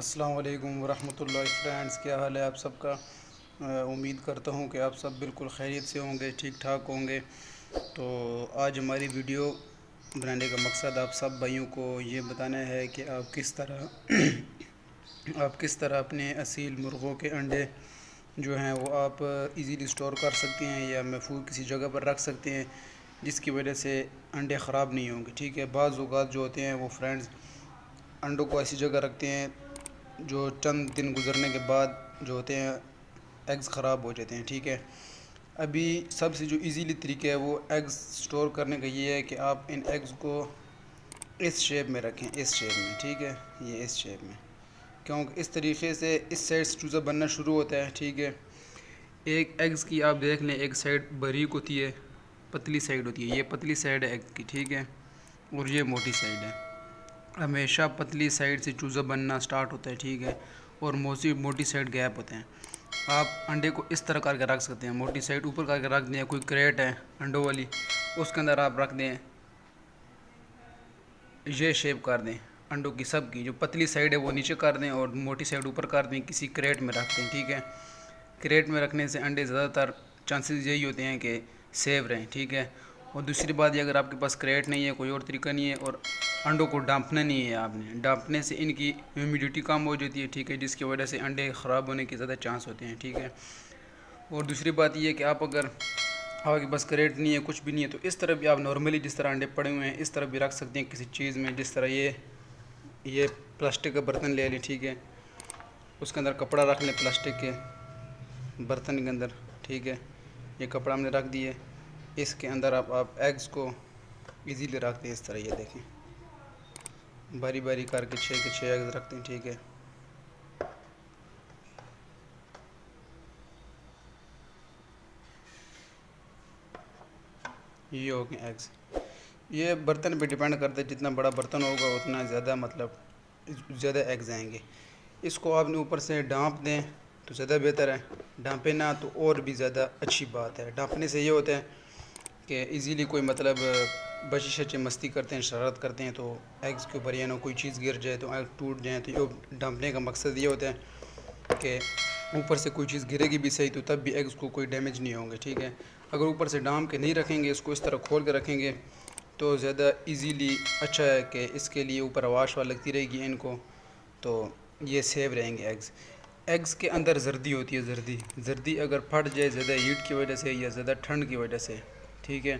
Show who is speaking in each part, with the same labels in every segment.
Speaker 1: السلام علیکم ورحمۃ اللہ فرینڈز، کیا حال ہے آپ سب کا؟ امید کرتا ہوں کہ آپ سب بالکل خیریت سے ہوں گے، ٹھیک ٹھاک ہوں گے۔ تو آج ہماری ویڈیو بنانے کا مقصد آپ سب بھائیوں کو یہ بتانا ہے کہ آپ کس طرح اپنے اصیل مرغوں کے انڈے جو ہیں وہ آپ ایزیلی سٹور کر سکتے ہیں یا محفوظ کسی جگہ پر رکھ سکتے ہیں جس کی وجہ سے انڈے خراب نہیں ہوں گے، ٹھیک ہے۔ بعض اوقات جو ہوتے ہیں وہ فرینڈز انڈوں کو ایسی جگہ رکھتے ہیں جو چند دن گزرنے کے بعد جو ہوتے ہیں ایگز خراب ہو جاتے ہیں، ٹھیک ہے۔ ابھی سب سے جو ایزیلی طریقہ ہے وہ ایگز سٹور کرنے کا یہ ہے کہ آپ ان ایگز کو اس شیپ میں رکھیں، اس شیپ میں، ٹھیک ہے، یہ اس شیپ میں، کیونکہ اس طریقے سے اس سائڈ سے چوزا بننا شروع ہوتا ہے، ٹھیک ہے۔ ایک ایگز کی آپ دیکھ لیں، ایک سائڈ باریک ہوتی ہے، پتلی سائڈ ہوتی ہے، یہ پتلی سائڈ ہے ایگ کی، ٹھیک ہے، اور یہ موٹی سائڈ ہے۔ ہمیشہ پتلی سائڈ سے چوزا بننا سٹارٹ ہوتا ہے، ٹھیک ہے، اور موٹی سائڈ گیپ ہوتے ہیں۔ آپ انڈے کو اس طرح کر کے رکھ سکتے ہیں، موٹی سائڈ اوپر کر کے رکھ دیں، کوئی کریٹ ہے انڈوں والی اس کے اندر آپ رکھ دیں، یہ شیپ کر دیں انڈوں کی، سب کی جو پتلی سائڈ ہے وہ نیچے کر دیں اور موٹی سائڈ اوپر کر دیں، کسی کریٹ میں رکھ دیں، ٹھیک ہے۔ کریٹ میں رکھنے سے انڈے زیادہ تر چانسز یہی ہوتے ہیں کہ سیو رہیں، ٹھیک ہے۔ اور دوسری بات یہ، اگر آپ کے پاس کریٹ نہیں ہے، کوئی اور طریقہ نہیں ہے، اور انڈوں کو ڈانپنا نہیں ہے، آپ نے ڈانپنے سے ان کی ہیومیڈیٹی کم ہو جاتی ہے، ٹھیک ہے، جس کی وجہ سے انڈے خراب ہونے کے زیادہ چانس ہوتے ہیں، ٹھیک ہے۔ اور دوسری بات یہ ہے کہ آپ کے پاس کریٹ نہیں ہے، کچھ بھی نہیں ہے، تو اس طرح بھی آپ نارملی جس طرح انڈے پڑے ہوئے ہیں اس طرح بھی رکھ سکتے ہیں کسی چیز میں، جس طرح یہ پلاسٹک کا برتن لے لیں، ٹھیک ہے، اس کے اندر کپڑا رکھ لیں پلاسٹک کے برتن کے اندر، ٹھیک ہے، یہ کپڑا ہم نے رکھ دیے، اس کے اندر آپ ایگز کو ایزیلی رکھ دیں، اس طرح یہ دیکھیں، باری باری کر کے 6 کے 6 ایگز رکھتے ہیں، ٹھیک ہے۔ یہ ہو گئے ایگز، یہ برتن پہ ڈیپینڈ کرتا ہے، جتنا بڑا برتن ہوگا اتنا زیادہ ایگز آئیں گے۔ اس کو آپ نے اوپر سے ڈانپ دیں تو زیادہ بہتر ہے، ڈانپے نہ تو اور بھی زیادہ اچھی بات ہے۔ ڈانپنے سے یہ ہوتا ہے کہ ایزیلی کوئی بچے شچے مستی کرتے ہیں، شرارت کرتے ہیں، تو ایگز کے اوپر یا کوئی چیز گر جائے تو ایگ ٹوٹ جائیں، تو یہ ڈانپنے کا مقصد یہ ہوتا ہے کہ اوپر سے کوئی چیز گرے گی بھی صحیح تو تب بھی ایگز کو کوئی ڈیمیج نہیں ہوں گے، ٹھیک ہے۔ اگر اوپر سے ڈانپ کے نہیں رکھیں گے، اس کو اس طرح کھول کے رکھیں گے تو زیادہ ایزیلی اچھا ہے کہ اس کے لیے اوپر واش لگتی رہے گی ان کو، تو یہ سیو رہیں گے ایگز کے اندر زردی ہوتی ہے، زردی اگر پھٹ جائے زیادہ ہیٹ کی وجہ سے یا زیادہ ٹھنڈ کی وجہ سے، ٹھیک ہے،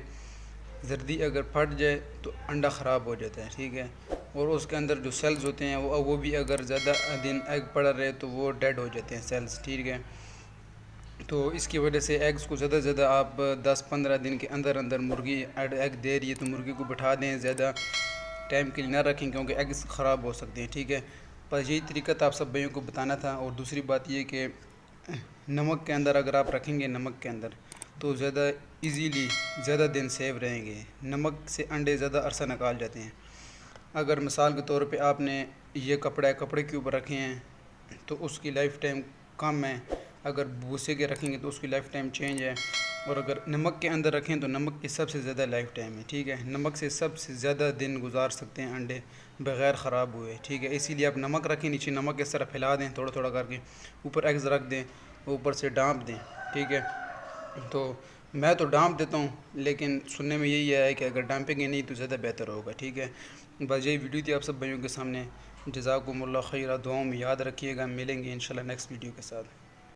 Speaker 1: زردی اگر پھٹ جائے تو انڈا خراب ہو جاتا ہے، ٹھیک ہے، اور اس کے اندر جو سیلز ہوتے ہیں وہ بھی اگر زیادہ دن ایگ پڑا رہے تو وہ ڈیڈ ہو جاتے ہیں سیلز، ٹھیک ہے۔ تو اس کی وجہ سے ایگز کو زیادہ زیادہ آپ 10-15 دن کے اندر مرغی ایگ دے رہی ہے تو مرغی کو بٹھا دیں، زیادہ ٹائم کے لیے نہ رکھیں کیونکہ ایگز خراب ہو سکتے ہیں، ٹھیک ہے۔ بس یہی طریقہ تھا آپ سب بھائیوں کو بتانا تھا۔ اور دوسری بات یہ کہ نمک کے اندر اگر آپ رکھیں گے، نمک کے اندر تو زیادہ ایزیلی زیادہ دن سیو رہیں گے، نمک سے انڈے زیادہ عرصہ نکال جاتے ہیں۔ اگر مثال کے طور پہ آپ نے یہ کپڑے کے اوپر رکھے ہیں تو اس کی لائف ٹائم کم ہے، اگر بھوسے کے رکھیں گے تو اس کی لائف ٹائم چینج ہے، اور اگر نمک کے اندر رکھیں تو نمک کی سب سے زیادہ لائف ٹائم ہے، ٹھیک ہے، نمک سے سب سے زیادہ دن گزار سکتے ہیں انڈے بغیر خراب ہوئے، ٹھیک ہے۔ اسی لیے آپ نمک رکھیں، نیچے نمک اس طرح پھیلا دیں تھوڑا تھوڑا کر کے، اوپر ایگز رکھ دیں، اوپر سے ڈانپ دیں، ٹھیک ہے۔ تو میں تو ڈانپ دیتا ہوں، لیکن سننے میں یہی ہے کہ اگر ڈانپیں گے نہیں تو زیادہ بہتر ہوگا، ٹھیک ہے۔ بس یہی ویڈیو تھی آپ سب بھائیوں کے سامنے۔ جزاکم اللہ خیر، دعاؤں میں یاد رکھیے گا، ملیں گے انشاءاللہ نیکسٹ ویڈیو کے ساتھ۔